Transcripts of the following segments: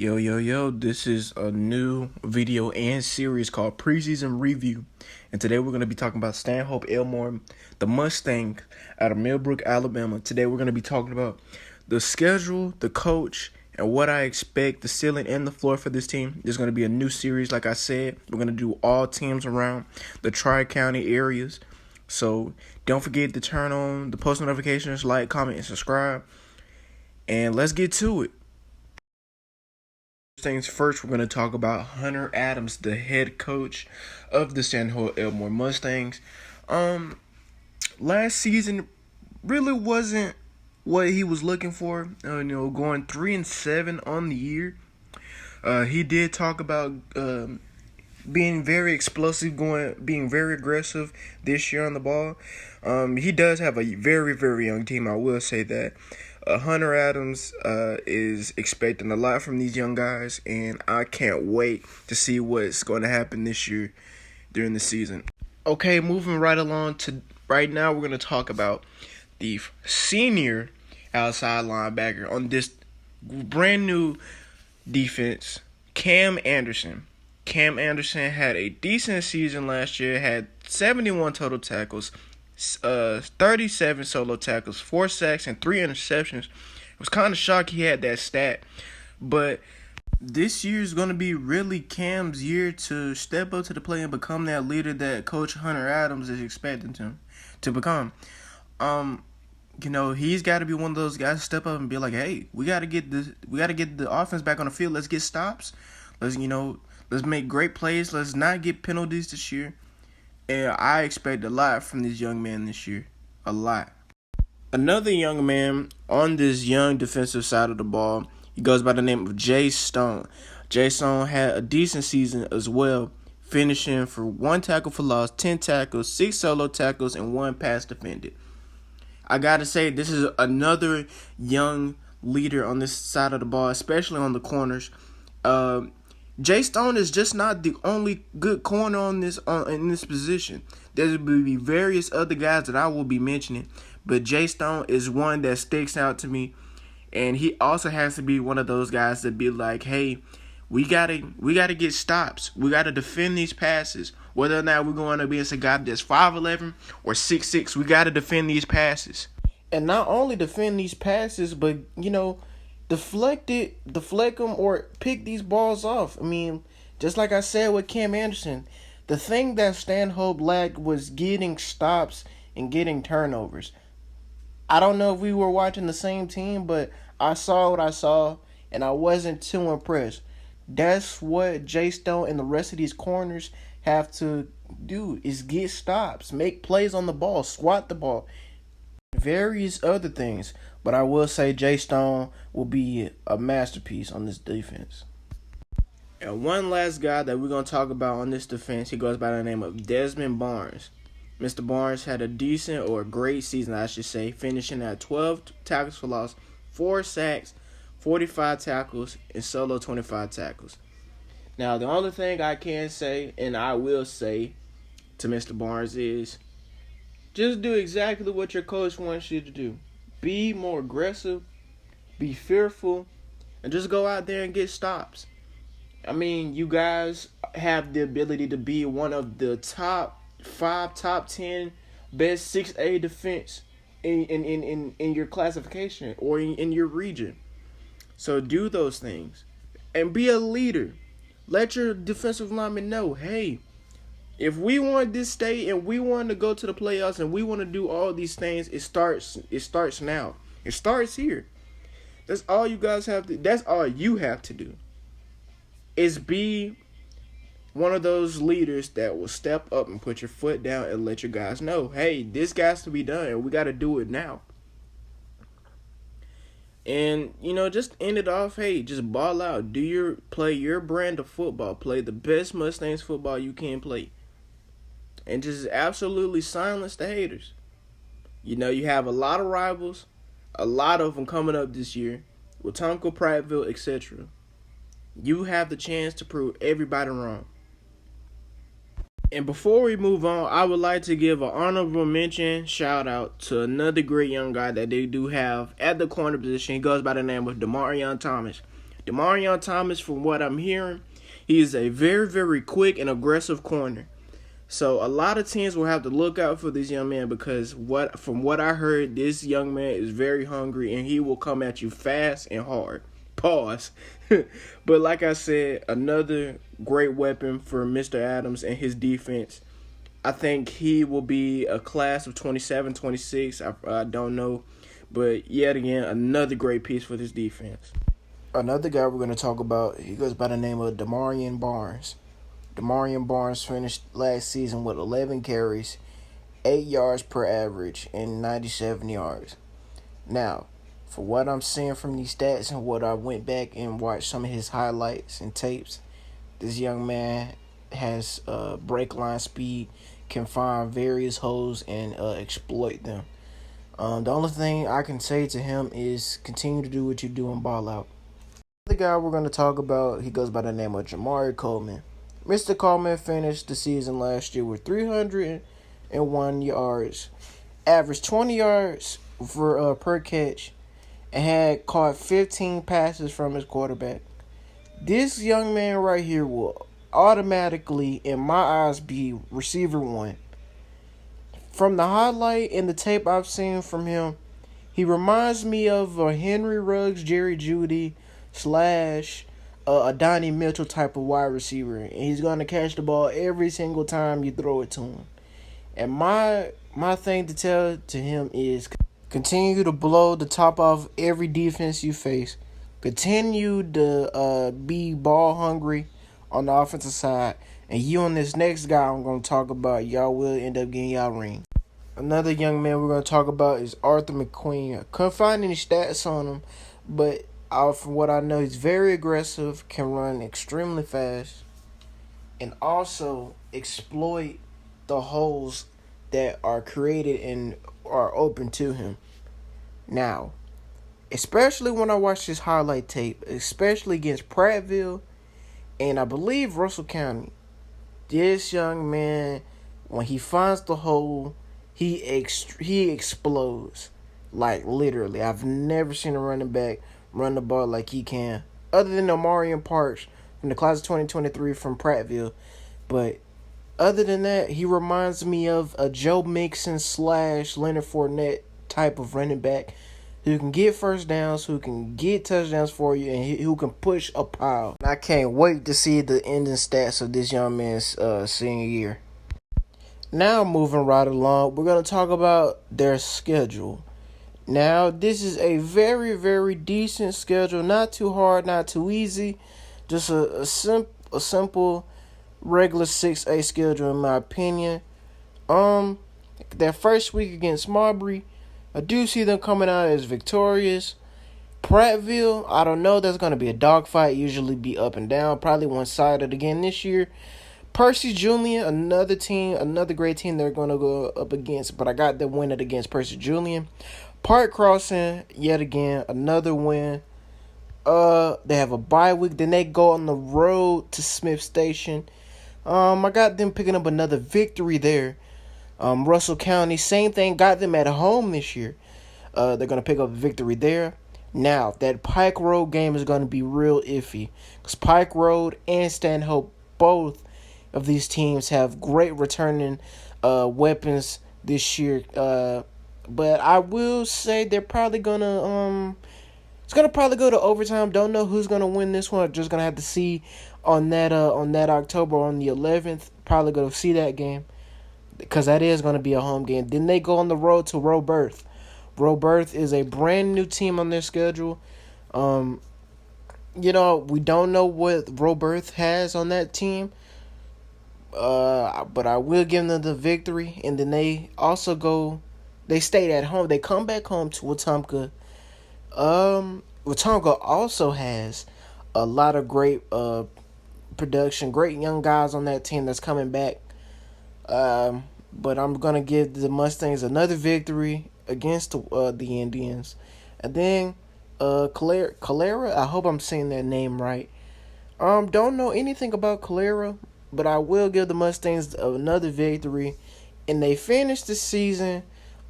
Yo, this is a new video and series called Preseason Review. And today we're going to be talking about Stanhope Elmore, the Mustang out of Millbrook, Alabama. Today we're going to be talking about the schedule, the coach, and what I expect, the ceiling and the floor for this team. There's going to be a new series, like I said. We're going to do all teams around the Tri-County areas. So don't forget to turn on the post notifications, like, comment, and subscribe. And let's get to it. Things first, we're going to talk about Hunter Adams, the head coach of the Stanhope Elmore Mustangs. Last season really wasn't what he was looking for. Going 3-7 on the year. He did talk about being very explosive, being very aggressive this year on the ball. He does have a very, very young team. I will say that. Hunter Adams is expecting a lot from these young guys, and I can't wait to see what's going to happen this year during the season. Okay, moving right along to right now, we're going to talk about the senior outside linebacker on this brand new defense, Cam Anderson. Cam Anderson had a decent season last year, had 71 total tackles, 37 solo tackles, 4 sacks, and 3 interceptions. I was kind of shocked he had that stat. But this year is going to be really Cam's year to step up to the plate and become that leader that Coach Hunter Adams is expecting him to become. He's got to be one of those guys to step up and be like, hey, we got to get the offense back on the field. Let's get stops. Let's make great plays. Let's not get penalties this year. And I expect a lot from this young man this year. A lot. Another young man on this young defensive side of the ball, he goes by the name of Jay Stone. Jay Stone had a decent season as well, finishing for 1 tackle for loss, 10 tackles, 6 solo tackles, and 1 pass defended. I got to say, this is another young leader on this side of the ball, especially on the corners. Jay Stone is just not the only good corner in this position. There will be various other guys that I will be mentioning, but Jay Stone is one that sticks out to me, and he also has to be one of those guys that be like, hey, we gotta get stops. We gotta defend these passes. Whether or not we're going to be against a guy that's 5'11" or 6'6", we gotta defend these passes. And not only defend these passes, but deflect them, or pick these balls off. I mean, just like I said with Cam Anderson, the thing that Stanhope lacked was getting stops and getting turnovers. I don't know if we were watching the same team, but I saw what I saw, and I wasn't too impressed. That's what Jay Stone and the rest of these corners have to do, is get stops, make plays on the ball, swat the ball, various other things. But I will say Jay Stone will be a masterpiece on this defense. And one last guy that we're going to talk about on this defense, he goes by the name of Desmond Barnes. Mr. Barnes had a decent or great season, I should say, finishing at 12 tackles for loss, 4 sacks, 45 tackles, and solo 25 tackles. Now, the only thing I can say, and I will say to Mr. Barnes, is just do exactly what your coach wants you to do. Be more aggressive, be fearful, and just go out there and get stops. I mean, you guys have the ability to be one of the top 5, top 10 best 6A defense in your classification or in your region. So do those things and be a leader. Let your defensive linemen know, hey, if we want this state and we want to go to the playoffs and we want to do all these things, it starts now. It starts here. That's all you guys have to. That's all you have to do. Is be one of those leaders that will step up and put your foot down and let your guys know, hey, this got to be done and we got to do it now. And just end it off. Hey, just ball out. Play your brand of football. Play the best Mustangs football you can play. And just absolutely silence the haters. You have a lot of rivals, a lot of them coming up this year, with Tonko, Prattville, etc. You have the chance to prove everybody wrong. And before we move on, I would like to give an honorable mention, shout out to another great young guy that they do have at the corner position. He goes by the name of Demarion Thomas. Demarion Thomas, from what I'm hearing, he is a very, very quick and aggressive corner. So a lot of teams will have to look out for this young man because from what I heard, this young man is very hungry and he will come at you fast and hard. Pause. But like I said, another great weapon for Mr. Adams and his defense. I think he will be a class of 27, 26. I don't know. But yet again, another great piece for this defense. Another guy we're going to talk about, he goes by the name of Demarion Barnes. Demarion Barnes finished last season with 11 carries, 8 yards per average, and 97 yards. Now, for what I'm seeing from these stats and what I went back and watched some of his highlights and tapes, this young man has break line speed, can find various holes and exploit them. The only thing I can say to him is continue to do what you do and ball out. The guy we're going to talk about, he goes by the name of Jamari Coleman. Mr. Coleman finished the season last year with 301 yards, averaged 20 yards for per catch, and had caught 15 passes from his quarterback. This young man right here will automatically, in my eyes, be receiver one. From the highlight and the tape I've seen from him, he reminds me of a Henry Ruggs, Jerry Jeudy / a Donnie Mitchell type of wide receiver, and he's going to catch the ball every single time you throw it to him. And my thing to tell to him is continue to blow the top off every defense you face. Continue to be ball hungry on the offensive side, and you and this next guy I'm going to talk about, y'all will end up getting y'all ring. Another young man we're going to talk about is Arthur McQueen. I couldn't find any stats on him, but from what I know, he's very aggressive, can run extremely fast, and also exploit the holes that are created and are open to him. Now, especially when I watch this highlight tape, especially against Prattville and I believe Russell County, this young man, when he finds the hole, he explodes. Like, literally. I've never seen a running back run the ball like he can, other than Omarion Parks from the class of 2023 from Prattville. But other than that, he reminds me of a Joe Mixon / Leonard Fournette type of running back who can get first downs, who can get touchdowns for you, and who can push a pile. I can't wait to see the ending stats of this young man's senior year. Now, moving right along, we're going to talk about their schedule. Now, this is a very, very decent schedule. Not too hard, not too easy. Just a simple, regular 6A schedule, in my opinion. Their first week against Marbury, I do see them coming out as victorious. Prattville, I don't know. That's going to be a dogfight. Usually be up and down. Probably one-sided again this year. Percy Julian, another great team they're going to go up against. But I got them winning against Percy Julian. Park Crossing, yet again, another win. They have a bye week. Then they go on the road to Smith Station. I got them picking up another victory there. Russell County, same thing, got them at home this year. They're going to pick up a victory there. Now, that Pike Road game is going to be real iffy. Because Pike Road and Stanhope, both of these teams have great returning weapons this year. But I will say they're probably gonna it's gonna probably go to overtime. Don't know who's gonna win this one. Just gonna have to see on that October on the 11th. Probably gonna see that game because that is gonna be a home game. Then they go on the road to Roberth. Roberth is a brand new team on their schedule. We don't know what Roberth has on that team. But I will give them the victory, and then they also they stayed at home. They come back home to Wetumpka. Wetumpka also has a lot of great production, great young guys on that team that's coming back. But I'm going to give the Mustangs another victory against the Indians. And then Calera, I hope I'm saying that name right. Don't know anything about Calera, but I will give the Mustangs another victory. And they finished the season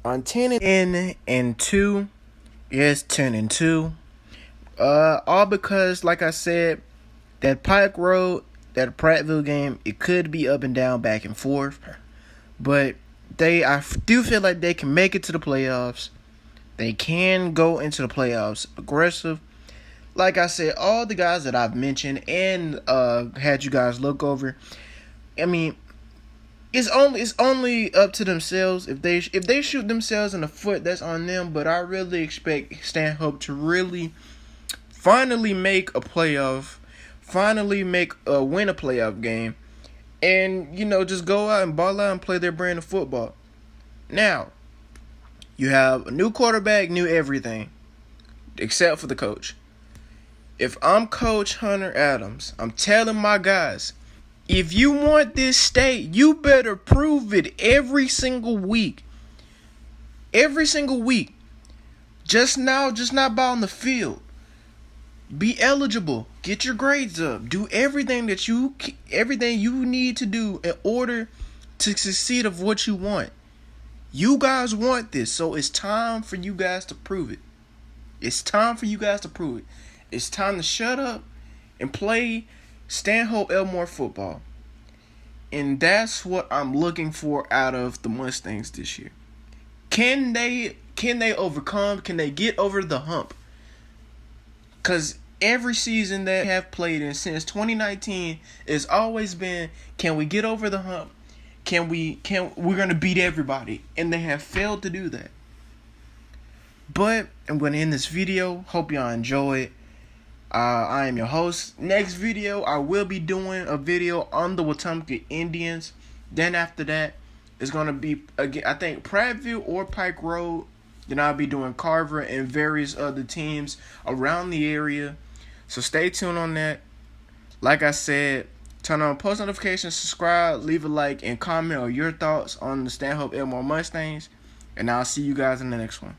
on 10-2. Yes, 10-2. All because, like I said, that Pike Road, that Prattville game, it could be up and down, back and forth. But I do feel like they can make it to the playoffs. They can go into the playoffs aggressive. Like I said, all the guys that I've mentioned and had you guys look over, I mean, it's only up to themselves. If they shoot themselves in the foot, that's on them. But I really expect Stanhope to really finally make a playoff, finally win a playoff game, and just go out and ball out and play their brand of football. Now, you have a new quarterback, new everything, except for the coach. If I'm Coach Hunter Adams, I'm telling my guys, if you want this state, you better prove it every single week. Every single week. Just not on the field. Be eligible. Get your grades up. Do everything you need to do in order to succeed of what you want. You guys want this, so it's time for you guys to prove it. It's time for you guys to prove it. It's time to shut up and play Stanhope Elmore football. And that's what I'm looking for out of the Mustangs this year. Can they overcome? Can they get over the hump? Because every season they have played in since 2019 has always been, can we get over the hump? We're going to beat everybody. And they have failed to do that. But I'm going to end this video. Hope y'all enjoy it. I am your host. Next video, I will be doing a video on the Wetumpka Indians. Then after that, it's going to be, again, I think, Prattville or Pike Road. Then I'll be doing Carver and various other teams around the area. So stay tuned on that. Like I said, turn on post notifications, subscribe, leave a like, and comment on your thoughts on the Stanhope Elmore Mustangs. And I'll see you guys in the next one.